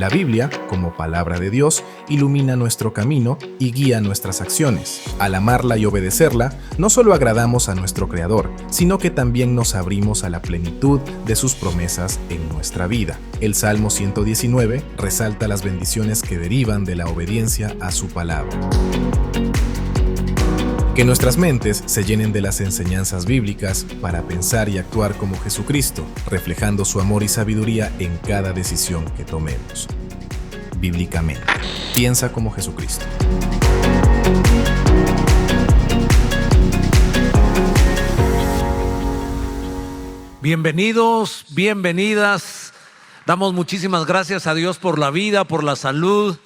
La Biblia, como palabra de Dios, ilumina nuestro camino y guía nuestras acciones. Al amarla y obedecerla, no solo agradamos a nuestro Creador, sino que también nos abrimos a la plenitud de sus promesas en nuestra vida. El Salmo 119 resalta las bendiciones que derivan de la obediencia a su palabra. Que nuestras mentes se llenen de las enseñanzas bíblicas para pensar y actuar como Jesucristo, reflejando su amor y sabiduría en cada decisión que tomemos. Bíblicamente, piensa como Jesucristo. Bienvenidos, bienvenidas. Damos muchísimas gracias a Dios por la vida, por la salud,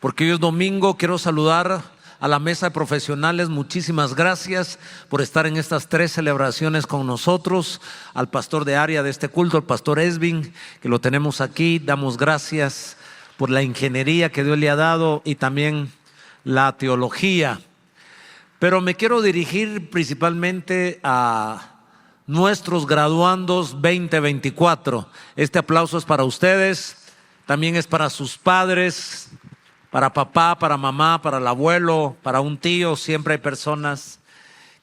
porque hoy es domingo. Quiero saludar a la mesa de profesionales. Muchísimas gracias por estar en estas 3 celebraciones con nosotros. Al pastor de área de este culto, el pastor Esvin, que lo tenemos aquí. Damos gracias por la ingeniería que Dios le ha dado y también la teología. Pero me quiero dirigir principalmente a nuestros graduandos 2024. Este aplauso es para ustedes, también es para sus padres, para papá, para mamá, para el abuelo, para un tío. Siempre hay personas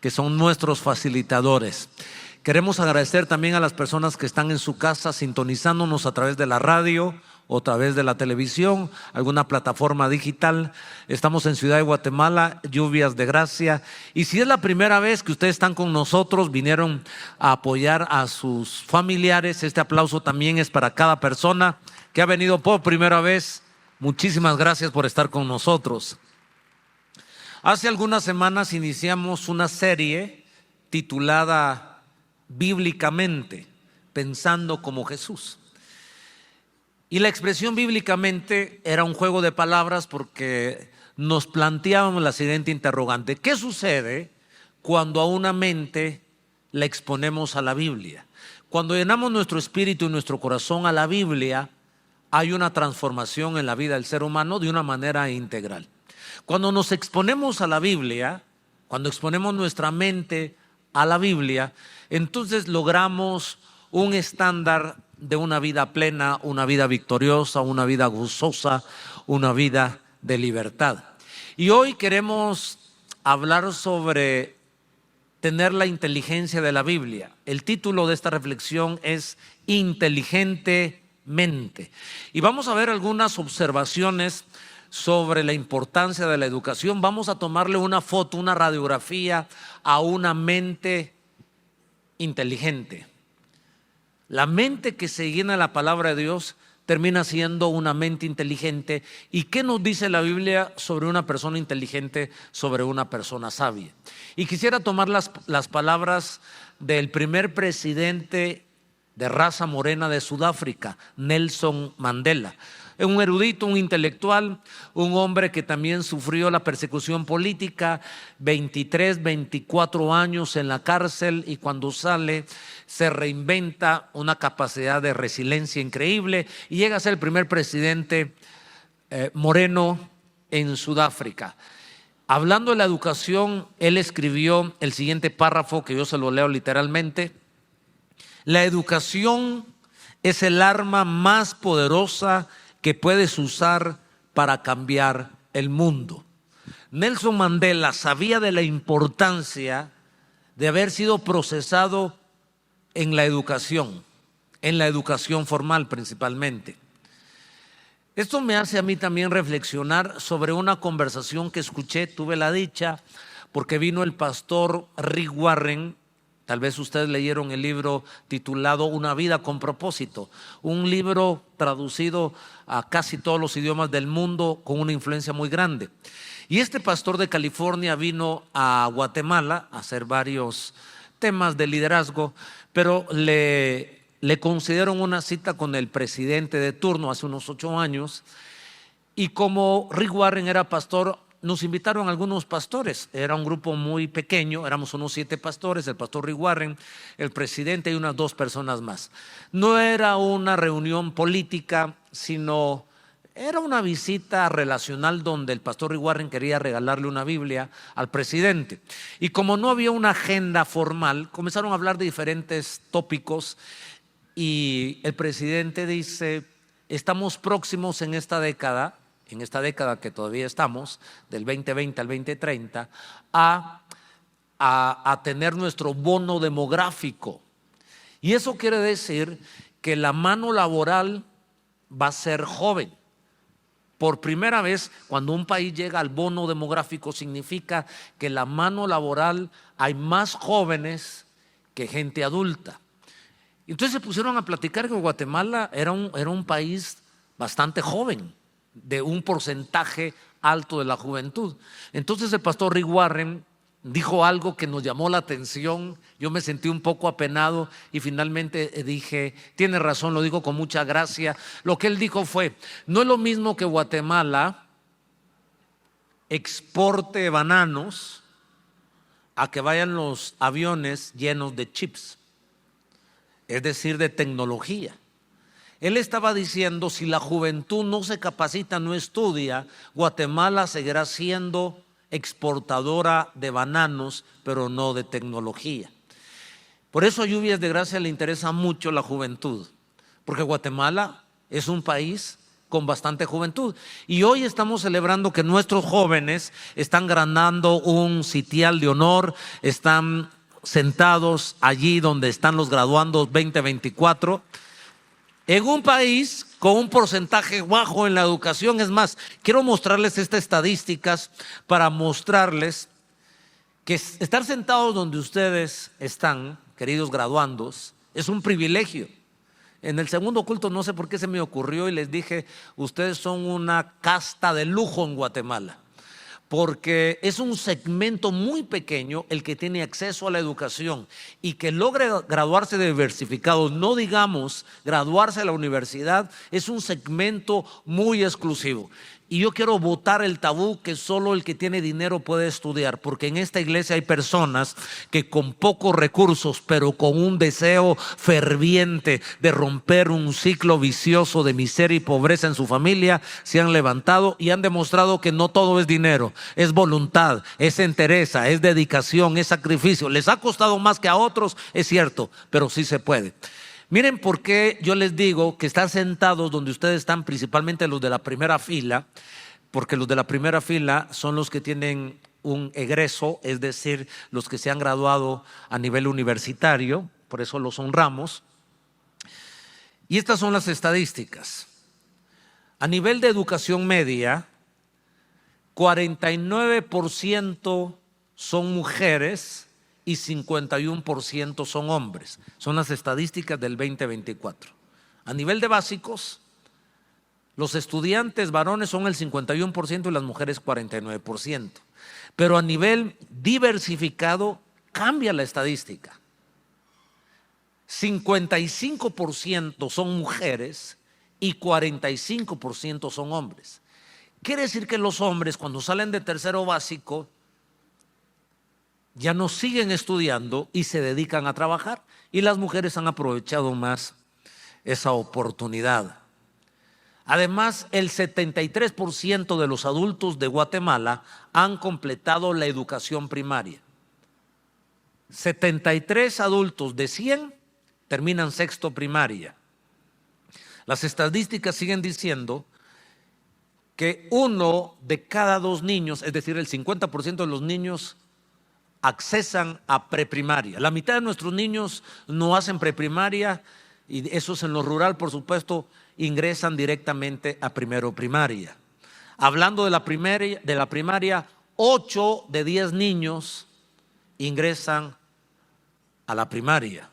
que son nuestros facilitadores. Queremos agradecer también a las personas que están en su casa sintonizándonos a través de la radio o a través de la televisión, alguna plataforma digital. Estamos en Ciudad de Guatemala, lluvias de gracia. Y si es la primera vez que ustedes están con nosotros, vinieron a apoyar a sus familiares, este aplauso también es para cada persona que ha venido por primera vez. Muchísimas gracias por estar con nosotros. Hace algunas semanas iniciamos una serie titulada Bíblicamente, pensando como Jesús. Y la expresión bíblicamente era un juego de palabras porque nos planteábamos la siguiente interrogante: ¿qué sucede cuando a una mente la exponemos a la Biblia? Cuando llenamos nuestro espíritu y nuestro corazón a la Biblia, hay una transformación en la vida del ser humano de una manera integral. Cuando nos exponemos a la Biblia, cuando exponemos nuestra mente a la Biblia, entonces logramos un estándar de una vida plena, una vida victoriosa, una vida gozosa, una vida de libertad. Y hoy queremos hablar sobre tener la inteligencia de la Biblia. El título de esta reflexión es Inteligentemente. Y vamos a ver algunas observaciones sobre la importancia de la educación. Vamos a tomarle una foto, una radiografía a una mente inteligente. La mente que se llena de la palabra de Dios termina siendo una mente inteligente. ¿Y qué nos dice la Biblia sobre una persona inteligente, sobre una persona sabia? Y quisiera tomar las palabras del primer presidente de raza morena de Sudáfrica, Nelson Mandela. Un erudito, un intelectual, un hombre que también sufrió la persecución política, 23, 24 años en la cárcel, y cuando sale se reinventa, una capacidad de resiliencia increíble y llega a ser el primer presidente moreno en Sudáfrica. Hablando de la educación, él escribió el siguiente párrafo que yo se lo leo literalmente: la educación es el arma más poderosa que puedes usar para cambiar el mundo. Nelson Mandela sabía de la importancia de haber sido procesado en la educación formal principalmente. Esto me hace a mí también reflexionar sobre una conversación que escuché. Tuve la dicha porque vino el pastor Rick Warren. Tal vez ustedes leyeron el libro titulado Una vida con propósito, un libro traducido a casi todos los idiomas del mundo con una influencia muy grande. Y este pastor de California vino a Guatemala a hacer varios temas de liderazgo, pero le concedieron una cita con el presidente de turno hace unos 8 años. Y como Rick Warren era pastor, nos invitaron algunos pastores. Era un grupo muy pequeño, éramos unos 7 pastores, el pastor Rick Warren, el presidente y unas 2 personas más. No era una reunión política, sino era una visita relacional donde el pastor Rick Warren quería regalarle una Biblia al presidente. Y como no había una agenda formal, comenzaron a hablar de diferentes tópicos y el presidente dice: estamos próximos en esta década que todavía estamos, del 2020 al 2030, a tener nuestro bono demográfico. Y eso quiere decir que la mano laboral va a ser joven. Por primera vez, cuando un país llega al bono demográfico, significa que la mano laboral hay más jóvenes que gente adulta. Entonces se pusieron a platicar que Guatemala era un país bastante joven, de un porcentaje alto de la juventud. Entonces el pastor Rick Warren dijo algo que nos llamó la atención. Yo me sentí un poco apenado y finalmente dije, tiene razón, lo digo con mucha gracia. Lo que él dijo fue, no es lo mismo que Guatemala exporte bananos a que vayan los aviones llenos de chips, es decir, de tecnología. Él estaba diciendo, si la juventud no se capacita, no estudia, Guatemala seguirá siendo exportadora de bananos, pero no de tecnología. Por eso a Lluvias de Gracia le interesa mucho la juventud, porque Guatemala es un país con bastante juventud. Y hoy estamos celebrando que nuestros jóvenes están ganando un sitial de honor, están sentados allí donde están los graduandos 2024, en un país con un porcentaje bajo en la educación. Es más, quiero mostrarles estas estadísticas para mostrarles que estar sentados donde ustedes están, queridos graduandos, es un privilegio. En el segundo culto no sé por qué se me ocurrió y les dije, ustedes son una casta de lujo en Guatemala, porque es un segmento muy pequeño el que tiene acceso a la educación y que logre graduarse de diversificados, no digamos graduarse de la universidad, es un segmento muy exclusivo. Y yo quiero botar el tabú que solo el que tiene dinero puede estudiar, porque en esta iglesia hay personas que con pocos recursos, pero con un deseo ferviente de romper un ciclo vicioso de miseria y pobreza en su familia, se han levantado y han demostrado que no todo es dinero, es voluntad, es entereza, es dedicación, es sacrificio. Les ha costado más que a otros, es cierto, pero sí se puede. Miren por qué yo les digo que estar sentados donde ustedes están, principalmente los de la primera fila, porque los de la primera fila son los que tienen un egreso, es decir, los que se han graduado a nivel universitario, por eso los honramos. Y estas son las estadísticas. A nivel de educación media, 49% son mujeres y 51% son hombres. Son las estadísticas del 2024. A nivel de básicos, los estudiantes varones son el 51% y las mujeres 49%. Pero a nivel diversificado cambia la estadística. 55% son mujeres y 45% son hombres. Quiere decir que los hombres, cuando salen de tercero básico, ya no siguen estudiando y se dedican a trabajar, y las mujeres han aprovechado más esa oportunidad. Además, el 73% de los adultos de Guatemala han completado la educación primaria. 73 adultos de 100 terminan sexto primaria. Las estadísticas siguen diciendo que 1 de cada 2 niños, es decir, el 50% de los niños, accesan a preprimaria. La mitad de nuestros niños no hacen preprimaria, y esos en lo rural, por supuesto, ingresan directamente a primero primaria. Hablando de la primaria, 8 de 10 niños ingresan a la primaria.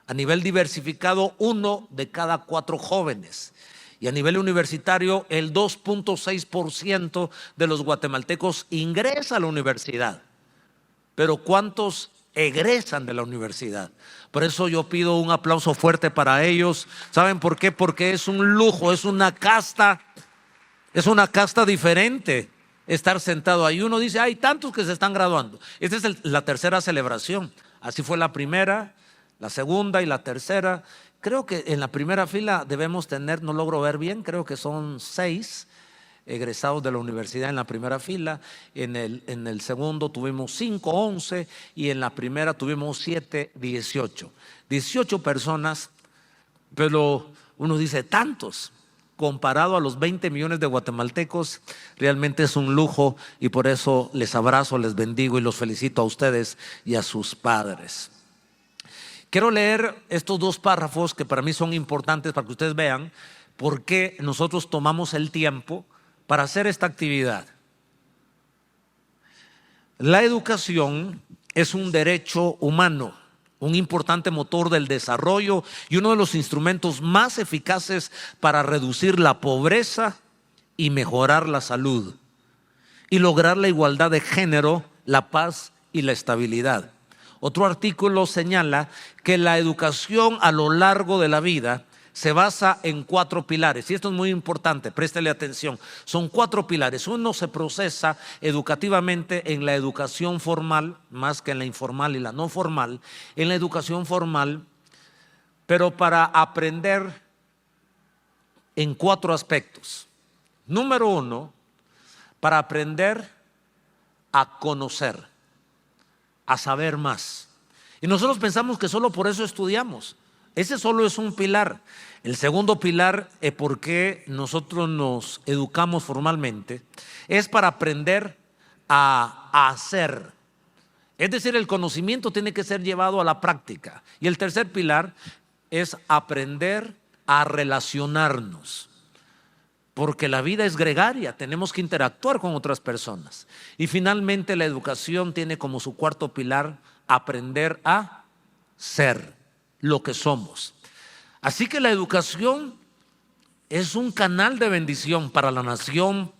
A nivel diversificado, 1 de cada 4 jóvenes. Y a nivel universitario, el 2.6% de los guatemaltecos ingresa a la universidad. Pero ¿cuántos egresan de la universidad? Por eso yo pido un aplauso fuerte para ellos. ¿Saben por qué? Porque es un lujo, es una casta diferente estar sentado ahí. Uno dice, hay tantos que se están graduando. Esta es la tercera celebración. Así fue la primera, la segunda y la tercera. Creo que en la primera fila debemos tener, no logro ver bien, creo que son 6 egresados de la universidad en la primera fila. En el segundo tuvimos 5, 11, y en la primera tuvimos 7, 18 personas. Pero uno dice, tantos. comparado a los 20 millones de guatemaltecos, realmente es un lujo, y por eso les abrazo, les bendigo y los felicito a ustedes y a sus padres. Quiero leer estos dos párrafos que para mí son importantes para que ustedes vean por qué nosotros tomamos el tiempo para hacer esta actividad. La educación es un derecho humano, un importante motor del desarrollo y uno de los instrumentos más eficaces para reducir la pobreza y mejorar la salud y lograr la igualdad de género, la paz y la estabilidad. Otro artículo señala que la educación a lo largo de la vida se basa en 4 pilares, y esto es muy importante, préstele atención. Son 4 pilares. Uno se procesa educativamente en la educación formal, más que en la informal y la no formal. En la educación formal, pero para aprender en 4 aspectos. Número 1, para aprender a conocer, a saber más. Y nosotros pensamos que solo por eso estudiamos. Ese solo es un pilar. El segundo pilar, por qué nosotros nos educamos formalmente, es para aprender a hacer. Es decir, el conocimiento tiene que ser llevado a la práctica. Y el tercer pilar es aprender a relacionarnos. Porque la vida es gregaria, tenemos que interactuar con otras personas. Y finalmente la educación tiene como su cuarto pilar aprender a ser lo que somos. Así que la educación es un canal de bendición para la nación,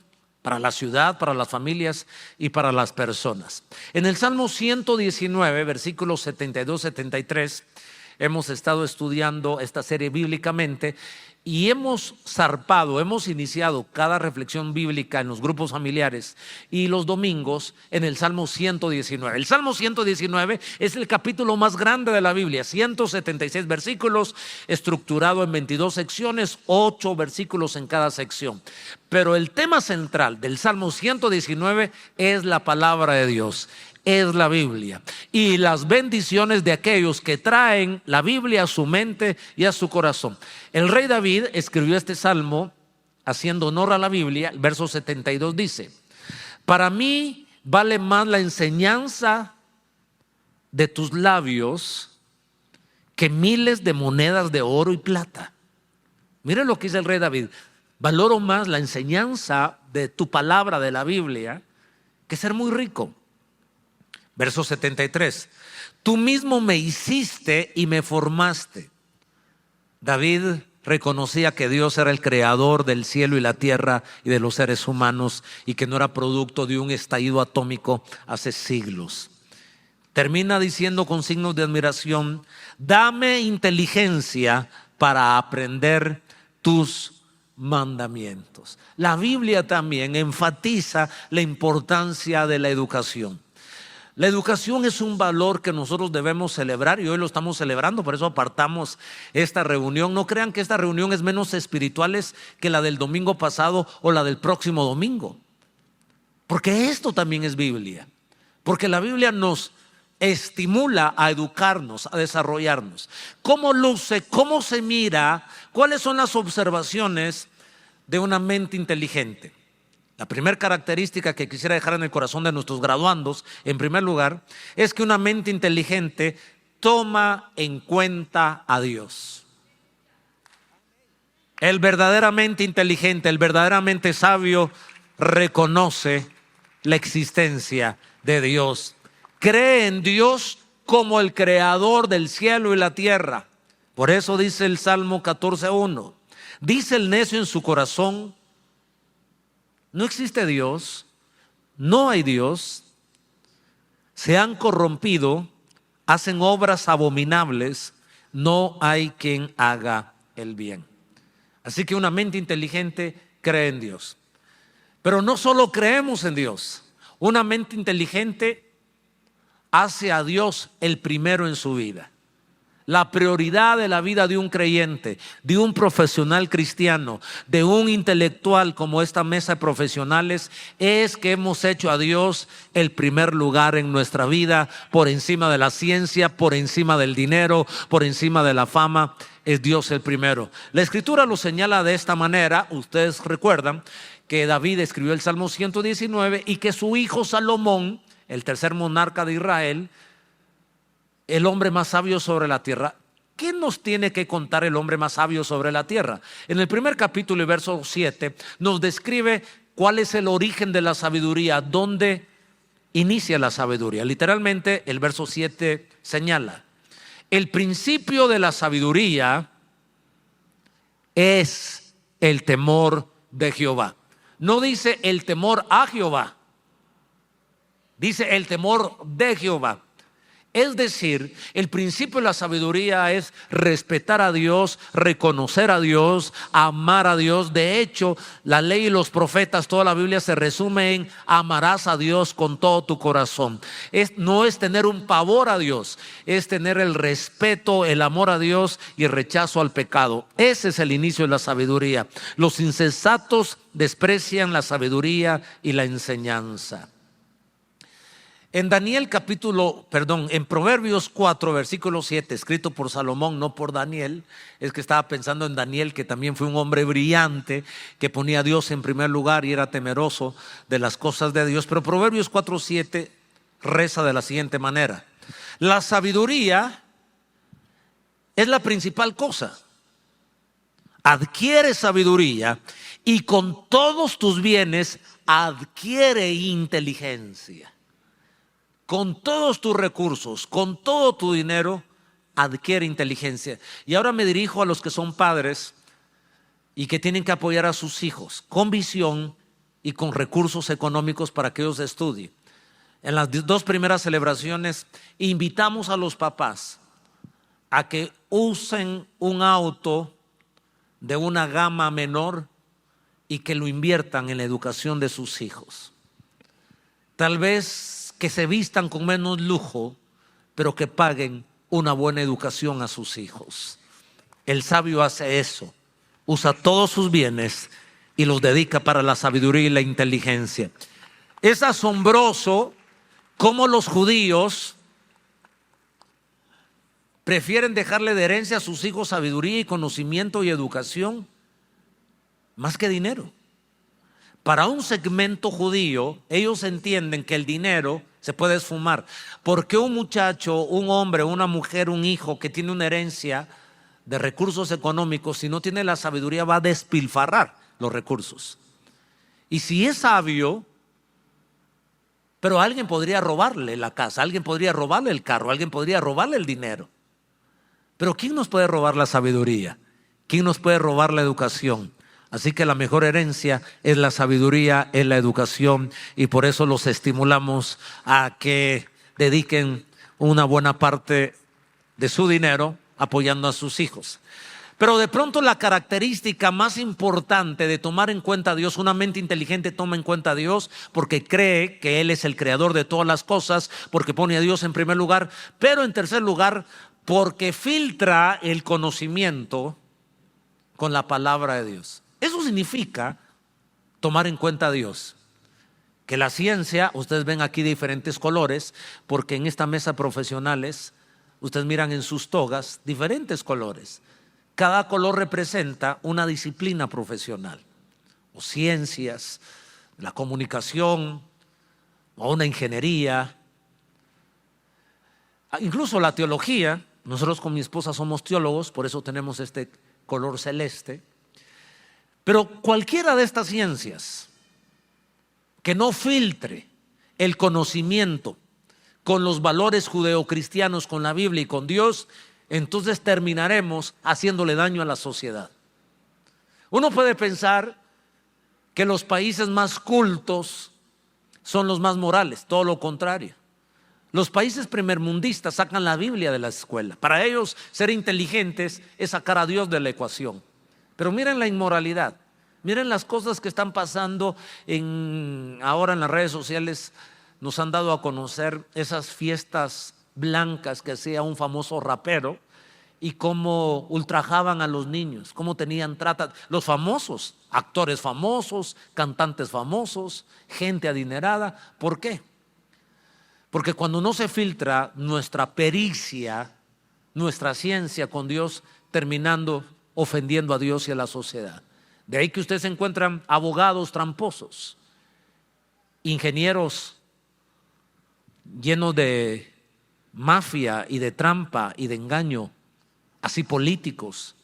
para la ciudad, para las familias y para las personas. En el Salmo 119, versículos 72-73, hemos estado estudiando esta serie bíblicamente y hemos iniciado cada reflexión bíblica en los grupos familiares y los domingos en el Salmo 119. El Salmo 119 es el capítulo más grande de la Biblia, 176 versículos, estructurado en 22 secciones, 8 versículos en cada sección. Pero el tema central del Salmo 119 es la palabra de Dios. Es la Biblia y las bendiciones de aquellos que traen la Biblia a su mente y a su corazón. El rey David escribió este salmo haciendo honor a la Biblia. El verso 72 dice: para mí vale más la enseñanza de tus labios que miles de monedas de oro y plata. Miren lo que dice el rey David: valoro más la enseñanza de tu palabra, de la Biblia, que ser muy rico. Verso 73, tú mismo me hiciste y me formaste. David reconocía que Dios era el creador del cielo y la tierra y de los seres humanos y que no era producto de un estallido atómico hace siglos. Termina diciendo con signos de admiración: dame inteligencia para aprender tus mandamientos. La Biblia también enfatiza la importancia de la educación. La educación es un valor que nosotros debemos celebrar y hoy lo estamos celebrando, por eso apartamos esta reunión. No crean que esta reunión es menos espiritual que la del domingo pasado o la del próximo domingo, porque esto también es Biblia, porque la Biblia nos estimula a educarnos, a desarrollarnos. ¿Cómo luce? ¿Cómo se mira? ¿Cuáles son las observaciones de una mente inteligente? La primera característica que quisiera dejar en el corazón de nuestros graduandos, en primer lugar, es que una mente inteligente toma en cuenta a Dios. El verdaderamente inteligente, el verdaderamente sabio, reconoce la existencia de Dios. Cree en Dios como el creador del cielo y la tierra. Por eso dice el Salmo 14:1. Dice el necio en su corazón: no existe Dios, no hay Dios, se han corrompido, hacen obras abominables, no hay quien haga el bien. Así que una mente inteligente cree en Dios. Pero no solo creemos en Dios, una mente inteligente hace a Dios el primero en su vida. La prioridad de la vida de un creyente, de un profesional cristiano, de un intelectual como esta mesa de profesionales, es que hemos hecho a Dios el primer lugar en nuestra vida, por encima de la ciencia, por encima del dinero, por encima de la fama. Es Dios el primero. La Escritura lo señala de esta manera. Ustedes recuerdan que David escribió el Salmo 119 y que su hijo Salomón, el tercer monarca de Israel, el hombre más sabio sobre la tierra. ¿Qué nos tiene que contar el hombre más sabio sobre la tierra? En el primer capítulo y verso 7 nos describe cuál es el origen de la sabiduría, dónde inicia la sabiduría. Literalmente el verso 7 señala: el principio de la sabiduría es el temor de Jehová. No dice el temor a Jehová, dice el temor de Jehová. Es decir, el principio de la sabiduría es respetar a Dios, reconocer a Dios, amar a Dios. De hecho, la ley y los profetas, toda la Biblia se resume en: amarás a Dios con todo tu corazón. No es tener un pavor a Dios, es tener el respeto, el amor a Dios y el rechazo al pecado. Ese es el inicio de la sabiduría. Los insensatos desprecian la sabiduría y la enseñanza. En en Proverbios 4, versículo 7, escrito por Salomón, no por Daniel. Es que estaba pensando en Daniel, que también fue un hombre brillante, que ponía a Dios en primer lugar y era temeroso de las cosas de Dios. Pero Proverbios 4, 7 reza de la siguiente manera: la sabiduría es la principal cosa. Adquiere sabiduría y con todos tus bienes adquiere inteligencia. Con todos tus recursos, con todo tu dinero, adquiere inteligencia. Y ahora me dirijo a los que son padres y que tienen que apoyar a sus hijos con visión y con recursos económicos para que ellos estudien. En las dos primeras celebraciones invitamos a los papás a que usen un auto de una gama menor y que lo inviertan en la educación de sus hijos. Tal vez que se vistan con menos lujo, pero que paguen una buena educación a sus hijos. El sabio hace eso, usa todos sus bienes y los dedica para la sabiduría y la inteligencia. Es asombroso cómo los judíos prefieren dejarle de herencia a sus hijos sabiduría y conocimiento y educación más que dinero. Para un segmento judío, ellos entienden que el dinero se puede esfumar. Porque un muchacho, un hombre, una mujer, un hijo que tiene una herencia de recursos económicos, si no tiene la sabiduría, va a despilfarrar los recursos? Y si es sabio, pero alguien podría robarle la casa, alguien podría robarle el carro, alguien podría robarle el dinero. Pero ¿quién nos puede robar la sabiduría? ¿Quién nos puede robar la educación? Así que la mejor herencia es la sabiduría, es la educación, y por eso los estimulamos a que dediquen una buena parte de su dinero apoyando a sus hijos. Pero de pronto la característica más importante de tomar en cuenta a Dios, una mente inteligente toma en cuenta a Dios porque cree que Él es el creador de todas las cosas, porque pone a Dios en primer lugar, pero en tercer lugar porque filtra el conocimiento con la palabra de Dios. Eso significa tomar en cuenta a Dios. Que la ciencia, ustedes ven aquí diferentes colores, porque en esta mesa profesionales, ustedes miran en sus togas diferentes colores. Cada color representa una disciplina profesional, o ciencias, la comunicación, o una ingeniería. Incluso la teología, nosotros con mi esposa somos teólogos, por eso tenemos este color celeste. Pero cualquiera de estas ciencias que no filtre el conocimiento con los valores judeocristianos, con la Biblia y con Dios, entonces terminaremos haciéndole daño a la sociedad. Uno puede pensar que los países más cultos son los más morales, todo lo contrario. Los países primermundistas sacan la Biblia de la escuela. Para ellos ser inteligentes es sacar a Dios de la ecuación. Pero miren la inmoralidad, miren las cosas que están pasando ahora en las redes sociales. Nos han dado a conocer esas fiestas blancas que hacía un famoso rapero, y cómo ultrajaban a los niños, cómo tenían trata, los famosos, actores famosos, cantantes famosos, gente adinerada. ¿Por qué? Porque cuando no se filtra nuestra pericia, nuestra ciencia con Dios, terminando ofendiendo a Dios y a la sociedad. De ahí que ustedes encuentran abogados tramposos, ingenieros llenos de mafia y de trampa y de engaño, así políticos,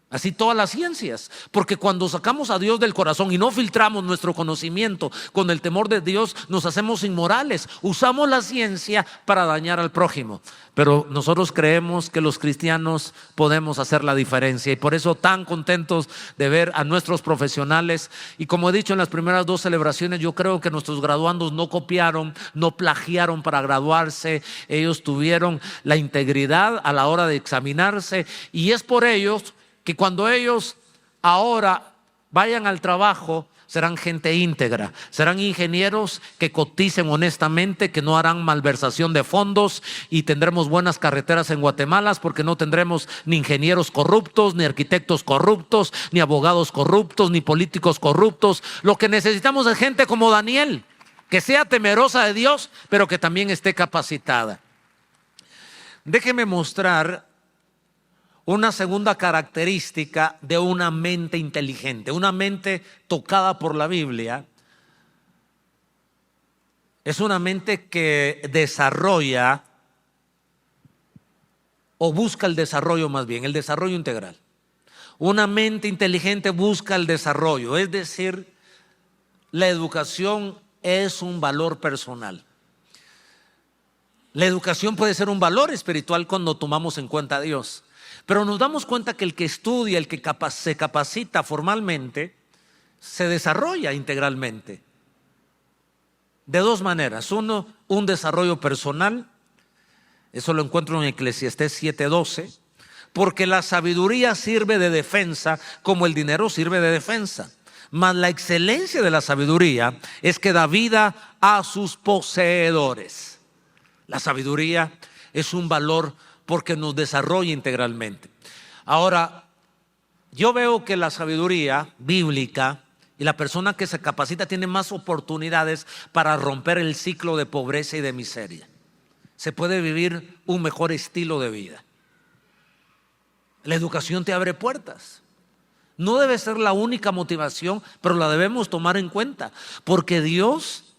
así todas las ciencias. Porque cuando sacamos a Dios del corazón y no filtramos nuestro conocimiento con el temor de Dios, nos hacemos inmorales. Usamos la ciencia para dañar al prójimo. Pero nosotros creemos que los cristianos podemos hacer la diferencia, y por eso tan contentos de ver a nuestros profesionales. Y como he dicho en las primeras 2 celebraciones, yo creo que nuestros graduandos no copiaron, no plagiaron para graduarse. Ellos tuvieron la integridad a la hora de examinarse, y es por ellos que cuando ellos ahora vayan al trabajo, serán gente íntegra, serán ingenieros que coticen honestamente, que no harán malversación de fondos, y tendremos buenas carreteras en Guatemala, porque no tendremos ni ingenieros corruptos, ni arquitectos corruptos, ni abogados corruptos, ni políticos corruptos. Lo que necesitamos es gente como Daniel, que sea temerosa de Dios, pero que también esté capacitada. Déjeme mostrar una segunda característica de una mente inteligente, una mente tocada por la Biblia. Es una mente que desarrolla, o busca el desarrollo, más bien, el desarrollo integral. Una mente inteligente busca el desarrollo, es decir, la educación es un valor personal. La educación puede ser un valor espiritual cuando tomamos en cuenta a Dios. Pero nos damos cuenta que el que estudia, el que se capacita formalmente, se desarrolla integralmente. De 2 maneras. Uno, un desarrollo personal. Eso lo encuentro en Eclesiastés 7:12. Porque la sabiduría sirve de defensa como el dinero sirve de defensa. Mas la excelencia de la sabiduría es que da vida a sus poseedores. La sabiduría es un valor porque nos desarrolla integralmente. Ahora, yo veo que la sabiduría bíblica y la persona que se capacita tiene más oportunidades para romper el ciclo de pobreza y de miseria. Se puede vivir un mejor estilo de vida. La educación te abre puertas. No debe ser la única motivación, pero la debemos tomar en cuenta, porque Dios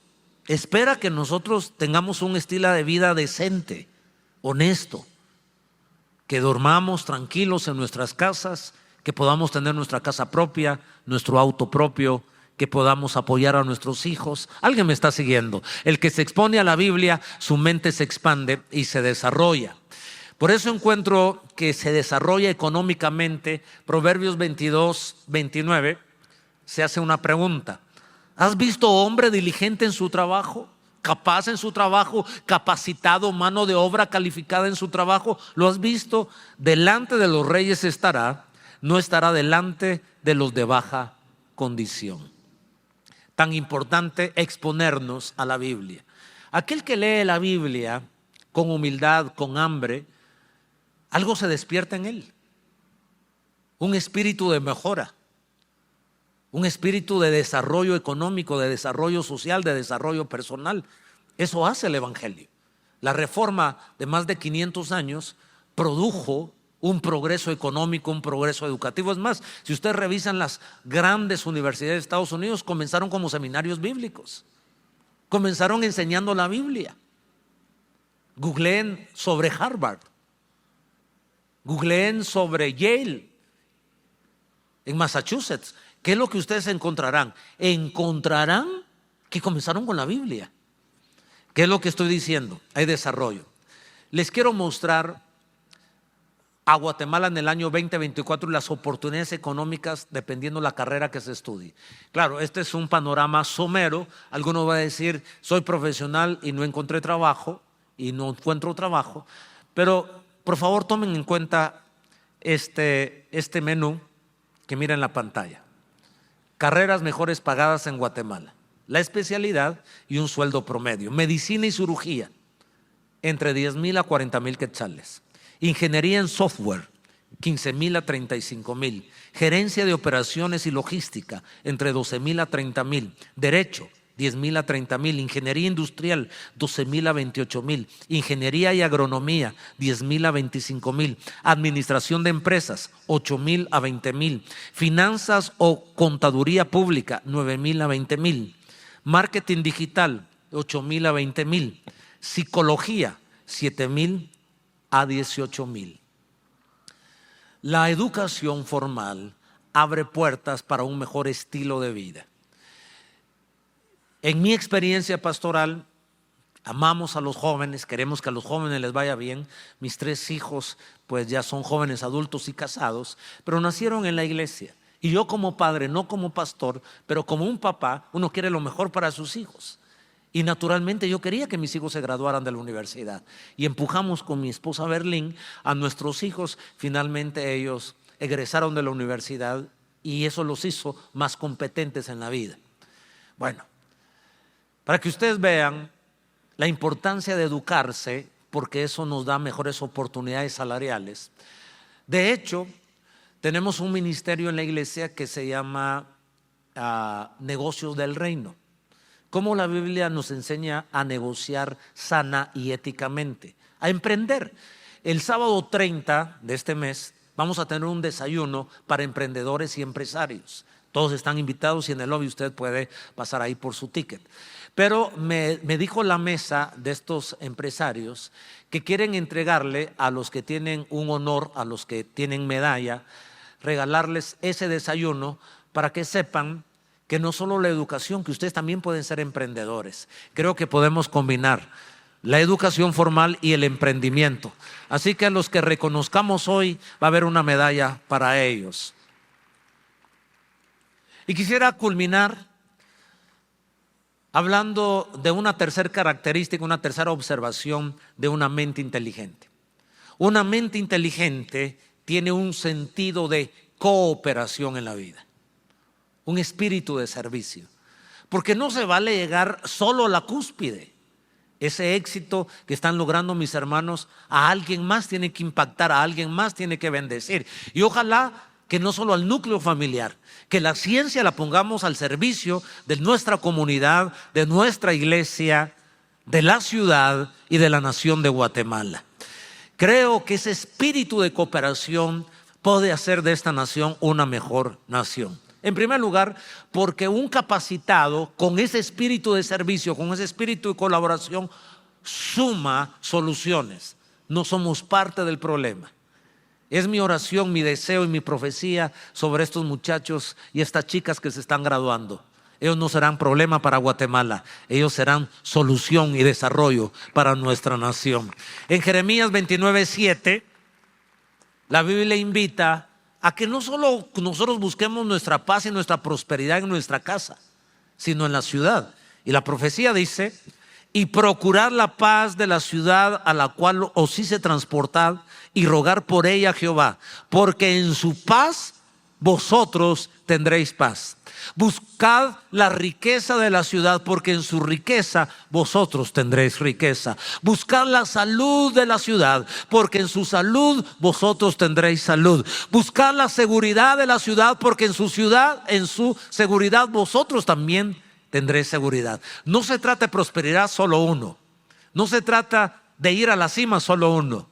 espera que nosotros tengamos un estilo de vida decente, honesto, que dormamos tranquilos en nuestras casas, que podamos tener nuestra casa propia, nuestro auto propio, que podamos apoyar a nuestros hijos. Alguien me está siguiendo. El que se expone a la Biblia, su mente se expande y se desarrolla. Por eso encuentro que se desarrolla económicamente. Proverbios 22:29 se hace una pregunta. ¿Has visto hombre diligente en su trabajo? Capaz en su trabajo, capacitado, mano de obra calificada en su trabajo. ¿Lo has visto? Delante de los reyes estará, no estará delante de los de baja condición. Tan importante exponernos a la Biblia. Aquel que lee la Biblia con humildad, con hambre, algo se despierta en él. Un espíritu de mejora, un espíritu de desarrollo económico, de desarrollo social, de desarrollo personal. Eso hace el Evangelio. La reforma de más de 500 años produjo un progreso económico, un progreso educativo. Es más, si ustedes revisan las grandes universidades de Estados Unidos, comenzaron como seminarios bíblicos. Comenzaron enseñando la Biblia. Googleen sobre Harvard. Googleen sobre Yale, en Massachusetts. ¿Qué es lo que ustedes encontrarán? Encontrarán que comenzaron con la Biblia. ¿Qué es lo que estoy diciendo? Hay desarrollo. Les quiero mostrar a Guatemala en el año 2024 las oportunidades económicas dependiendo la carrera que se estudie. Claro, este es un panorama somero. Alguno va a decir, soy profesional y no encontré trabajo y no encuentro trabajo. Pero por favor tomen en cuenta este menú que miran en la pantalla. Carreras mejores pagadas en Guatemala, la especialidad y un sueldo promedio. Medicina y cirugía, entre 10,000 a 40,000 quetzales. Ingeniería en software, 15,000 a 35,000. Gerencia de operaciones y logística, entre 12,000 a 30,000. Derecho, 10,000 a 30,000. Ingeniería industrial, 12,000 a 28,000. Ingeniería y agronomía, 10,000 a 25,000. Administración de empresas, 8,000 a 20,000. Finanzas o contaduría pública, 9,000 a 20,000. Marketing digital, 8,000 a 20,000. Psicología, 7,000 a 18,000. La educación formal abre puertas para un mejor estilo de vida. En mi experiencia pastoral, amamos a los jóvenes, queremos que a los jóvenes les vaya bien. Mis 3 hijos pues ya son jóvenes adultos y casados, pero nacieron en la iglesia. Y yo como padre, no como pastor, pero como un papá, uno quiere lo mejor para sus hijos. Y naturalmente yo quería que mis hijos se graduaran de la universidad. Y empujamos con mi esposa Berlín a nuestros hijos. Finalmente ellos egresaron de la universidad y eso los hizo más competentes en la vida. Bueno, para que ustedes vean la importancia de educarse, porque eso nos da mejores oportunidades salariales. De hecho, tenemos un ministerio en la iglesia que se llama Negocios del Reino. Cómo la Biblia nos enseña a negociar sana y éticamente, a emprender. El sábado 30 de este mes vamos a tener un desayuno para emprendedores y empresarios. Todos están invitados y en el lobby usted puede pasar ahí por su ticket. Pero me dijo la mesa de estos empresarios que quieren entregarle a los que tienen un honor, a los que tienen medalla, regalarles ese desayuno para que sepan que no solo la educación, que ustedes también pueden ser emprendedores. Creo que podemos combinar la educación formal y el emprendimiento. Así que a los que reconozcamos hoy va a haber una medalla para ellos. Y quisiera culminar hablando de una tercera característica, una tercera observación de una mente inteligente. Una mente inteligente tiene un sentido de cooperación en la vida, un espíritu de servicio, porque no se vale llegar solo a la cúspide. Ese éxito que están logrando mis hermanos, a alguien más tiene que impactar, a alguien más tiene que bendecir. Y ojalá que no solo al núcleo familiar, que la ciencia la pongamos al servicio de nuestra comunidad, de nuestra iglesia, de la ciudad y de la nación de Guatemala. Creo que ese espíritu de cooperación puede hacer de esta nación una mejor nación. En primer lugar, porque un capacitado con ese espíritu de servicio, con ese espíritu de colaboración, suma soluciones. No somos parte del problema. Es mi oración, mi deseo y mi profecía sobre estos muchachos y estas chicas que se están graduando. Ellos no serán problema para Guatemala, ellos serán solución y desarrollo para nuestra nación. En Jeremías 29:7, la Biblia invita a que no solo nosotros busquemos nuestra paz y nuestra prosperidad en nuestra casa, sino en la ciudad. Y la profecía dice: y procurar la paz de la ciudad a la cual os hice transportar, y rogar por ella a Jehová, porque en su paz vosotros tendréis paz. Buscad la riqueza de la ciudad, porque en su riqueza vosotros tendréis riqueza. Buscad la salud de la ciudad, porque en su salud vosotros tendréis salud. Buscad la seguridad de la ciudad, porque en su seguridad vosotros también tendréis seguridad. No se trata de prosperidad solo uno, no se trata de ir a la cima solo uno,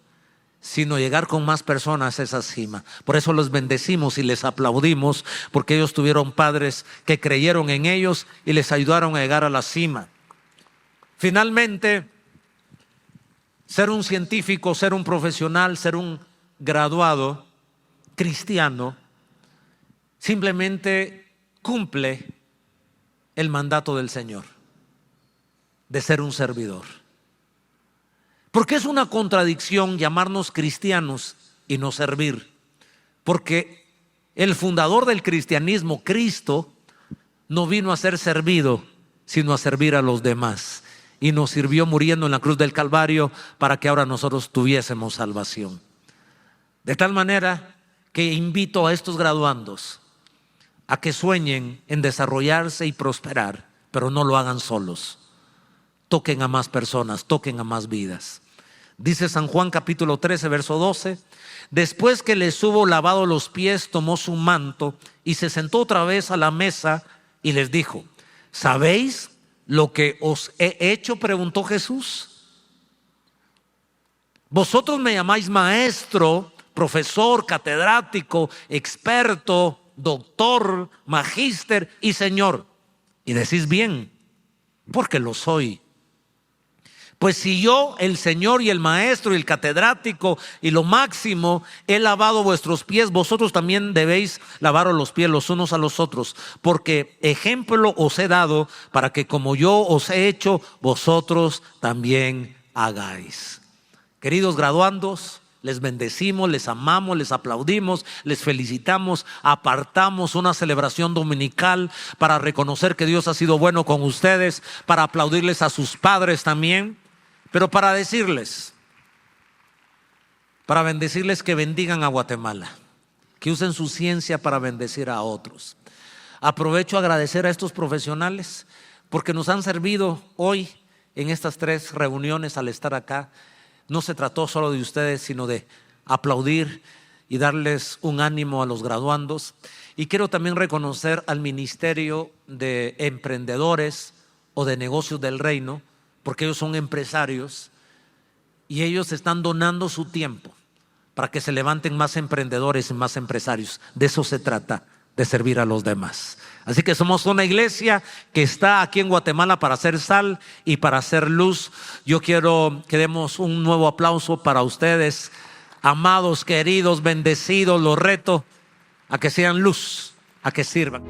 sino llegar con más personas a esa cima. Por eso los bendecimos y les aplaudimos, porque ellos tuvieron padres que creyeron en ellos y les ayudaron a llegar a la cima. Finalmente, ser un científico, ser un profesional, ser un graduado cristiano, simplemente cumple el mandato del Señor de ser un servidor. Porque es una contradicción llamarnos cristianos y no servir. Porque el fundador del cristianismo, Cristo, no vino a ser servido, sino a servir a los demás. Y nos sirvió muriendo en la cruz del Calvario para que ahora nosotros tuviésemos salvación. De tal manera que invito a estos graduandos a que sueñen en desarrollarse y prosperar, pero no lo hagan solos. Toquen a más personas, toquen a más vidas. Dice San Juan capítulo 13, verso 12. Después que les hubo lavado los pies, tomó su manto y se sentó otra vez a la mesa y les dijo: ¿sabéis lo que os he hecho?, preguntó Jesús. Vosotros me llamáis maestro, profesor, catedrático, experto, doctor, magíster y señor. Y decís bien, porque lo soy. Pues si yo, el Señor y el maestro y el catedrático y lo máximo, he lavado vuestros pies, vosotros también debéis lavaros los pies los unos a los otros, porque ejemplo os he dado para que como yo os he hecho, vosotros también hagáis. Queridos graduandos, les bendecimos, les amamos, les aplaudimos, les felicitamos. Apartamos una celebración dominical para reconocer que Dios ha sido bueno con ustedes, para aplaudirles a sus padres también, pero para decirles, para bendecirles que bendigan a Guatemala, que usen su ciencia para bendecir a otros. Aprovecho a agradecer a estos profesionales porque nos han servido hoy en estas 3 reuniones al estar acá. No se trató solo de ustedes, sino de aplaudir y darles un ánimo a los graduandos. Y quiero también reconocer al Ministerio de Emprendedores o de Negocios del Reino, porque ellos son empresarios y ellos están donando su tiempo para que se levanten más emprendedores y más empresarios. De eso se trata, de servir a los demás. Así que somos una iglesia que está aquí en Guatemala para hacer sal y para hacer luz. Yo quiero que demos un nuevo aplauso para ustedes, amados, queridos, bendecidos. Los reto a que sean luz, a que sirvan.